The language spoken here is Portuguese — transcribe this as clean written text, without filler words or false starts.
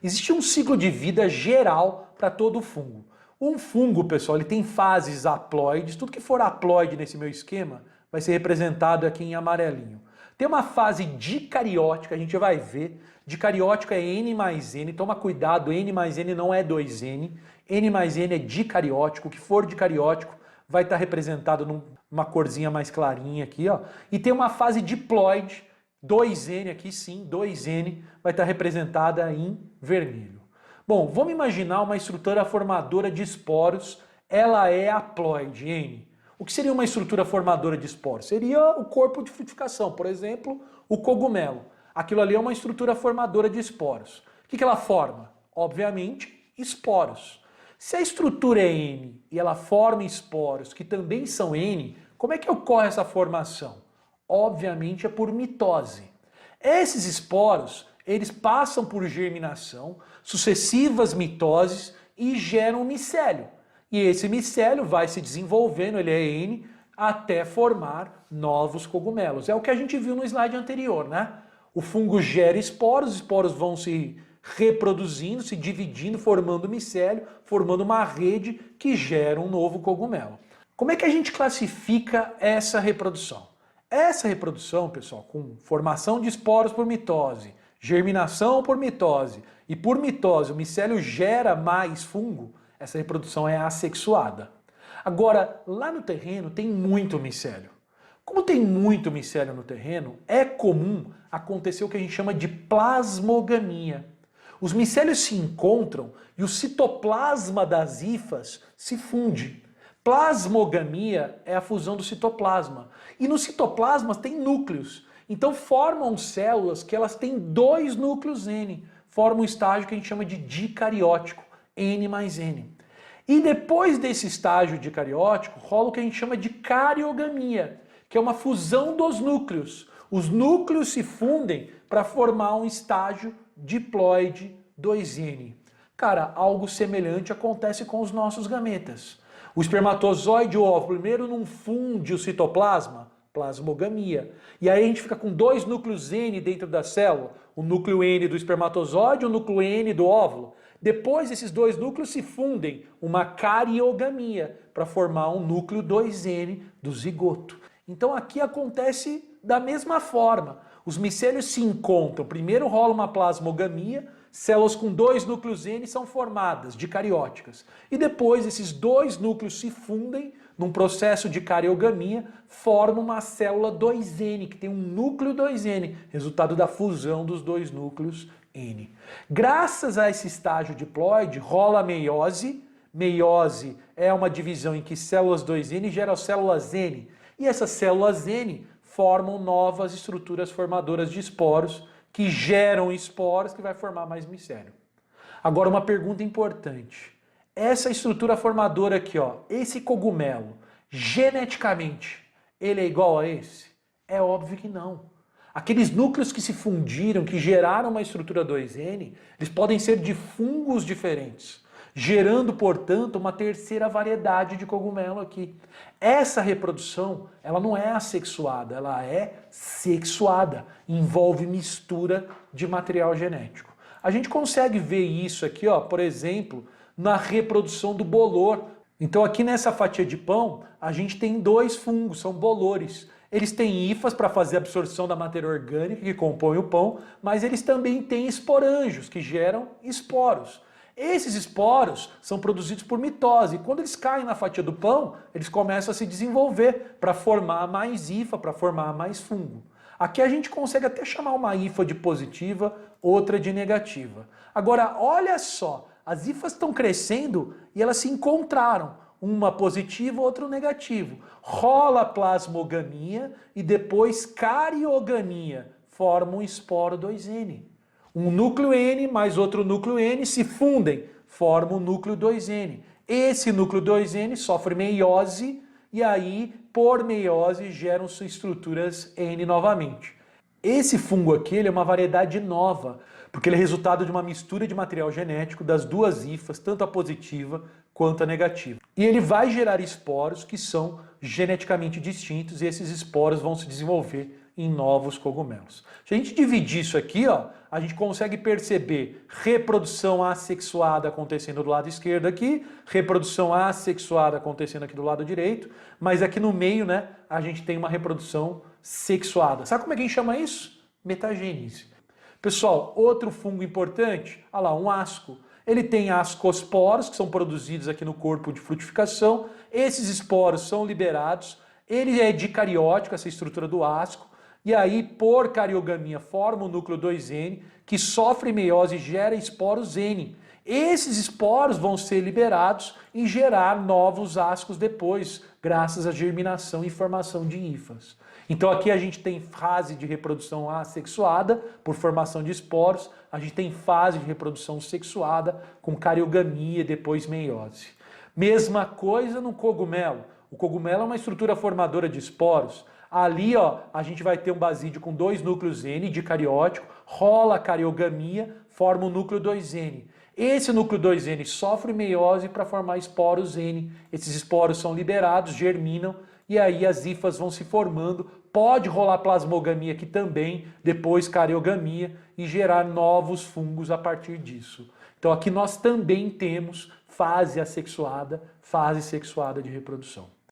Existe um ciclo de vida geral para todo fungo. Um fungo, pessoal, ele tem fases haploides. Tudo que for haploide nesse meu esquema vai ser representado aqui em amarelinho. Tem uma fase dicariótica, a gente vai ver. Dicariótica é N mais N, toma cuidado, N mais N não é 2N. N mais N é dicariótico, o que for dicariótico vai estar representado numa corzinha mais clarinha aqui, ó. E tem uma fase diploide, 2N aqui sim, 2N, vai estar representada em vermelho. Bom, vamos imaginar uma estrutura formadora de esporos, ela é haploide, N. O que seria uma estrutura formadora de esporos? Seria o corpo de frutificação, por exemplo, o cogumelo. Aquilo ali é uma estrutura formadora de esporos. O que ela forma? Obviamente, esporos. Se a estrutura é N e ela forma esporos que também são N, como é que ocorre essa formação? Obviamente é por mitose. Esses esporos, eles passam por germinação, sucessivas mitoses e geram um micélio. E esse micélio vai se desenvolvendo, ele é N, até formar novos cogumelos. É o que a gente viu no slide anterior, né? O fungo gera esporos, os esporos vão se reproduzindo, se dividindo, formando micélio, formando uma rede que gera um novo cogumelo. Como é que a gente classifica essa reprodução? Essa reprodução, pessoal, com formação de esporos por mitose, germinação por mitose e por mitose o micélio gera mais fungo, essa reprodução é assexuada. Agora, lá no terreno tem muito micélio. Como tem muito micélio no terreno, é comum acontecer o que a gente chama de plasmogamia. Os micélios se encontram e o citoplasma das hifas se funde. Plasmogamia é a fusão do citoplasma. E no citoplasma tem núcleos. Então formam células que elas têm 2 núcleos N. Formam um estágio que a gente chama de dicariótico, N mais N. E depois desse estágio dicariótico, rola o que a gente chama de cariogamia, que é uma fusão dos núcleos. Os núcleos se fundem para formar um estágio diploide 2N. Cara, algo semelhante acontece com os nossos gametas. O espermatozoide e o óvulo primeiro não funde o citoplasma, plasmogamia. E aí a gente fica com 2 núcleos N dentro da célula, o núcleo N do espermatozoide e o núcleo N do óvulo. Depois esses 2 núcleos se fundem, uma cariogamia, para formar um núcleo 2N do zigoto. Então aqui acontece da mesma forma. Os micélios se encontram, primeiro rola uma plasmogamia, células com 2 núcleos N são formadas, dicarióticas. E depois esses 2 núcleos se fundem num processo de cariogamia, formam uma célula 2N, que tem um núcleo 2N, resultado da fusão dos 2 núcleos N. Graças a esse estágio diploide, rola a meiose. Meiose é uma divisão em que células 2N geram células N. E essas células N formam novas estruturas formadoras de esporos, que geram esporos que vai formar mais micélio. Agora uma pergunta importante. Essa estrutura formadora aqui, ó, esse cogumelo, geneticamente, ele é igual a esse? É óbvio que não. Aqueles núcleos que se fundiram, que geraram uma estrutura 2N, eles podem ser de fungos diferentes, gerando, portanto, uma terceira variedade de cogumelo aqui. Essa reprodução, ela não é assexuada, ela é sexuada, envolve mistura de material genético. A gente consegue ver isso aqui, ó, por exemplo, na reprodução do bolor. Então aqui nessa fatia de pão, a gente tem 2 fungos, são bolores. Eles têm hifas para fazer a absorção da matéria orgânica que compõe o pão, mas eles também têm esporângios, que geram esporos. Esses esporos são produzidos por mitose. Quando eles caem na fatia do pão, eles começam a se desenvolver para formar mais hifa, para formar mais fungo. Aqui a gente consegue até chamar uma hifa de positiva, outra de negativa. Agora, olha só, as hifas estão crescendo e elas se encontraram. Uma positiva, outra negativa. Rola plasmogamia e depois cariogamia. Forma um esporo 2N. Um núcleo N mais outro núcleo N se fundem, formam um núcleo 2N. Esse núcleo 2N sofre meiose e aí, por meiose, geram-se estruturas N novamente. Esse fungo aqui ele é uma variedade nova, porque ele é resultado de uma mistura de material genético das 2 hifas, tanto a positiva quanto a negativa. E ele vai gerar esporos que são geneticamente distintos e esses esporos vão se desenvolver em novos cogumelos. Se a gente dividir isso aqui, ó, a gente consegue perceber reprodução assexuada acontecendo do lado esquerdo aqui, reprodução assexuada acontecendo aqui do lado direito, mas aqui no meio, né, a gente tem uma reprodução sexuada. Sabe como é que a gente chama isso? Metagênese. Pessoal, outro fungo importante, olha lá, um asco. Ele tem ascosporos, que são produzidos aqui no corpo de frutificação. Esses esporos são liberados. Ele é dicariótico, essa estrutura do asco. E aí, por cariogamia, forma o núcleo 2N, que sofre meiose e gera esporos N. Esses esporos vão ser liberados e gerar novos ascos depois, graças à germinação e formação de hifas. Então aqui a gente tem fase de reprodução assexuada, por formação de esporos, a gente tem fase de reprodução sexuada, com cariogamia e depois meiose. Mesma coisa no cogumelo. O cogumelo é uma estrutura formadora de esporos. Ali, ó, a gente vai ter um basídio com 2 núcleos N de cariótico, rola a cariogamia, forma o núcleo 2N. Esse núcleo 2N sofre meiose para formar esporos N. Esses esporos são liberados, germinam, e aí as hifas vão se formando. Pode rolar plasmogamia aqui também, depois cariogamia, e gerar novos fungos a partir disso. Então aqui nós também temos fase assexuada, fase sexuada de reprodução.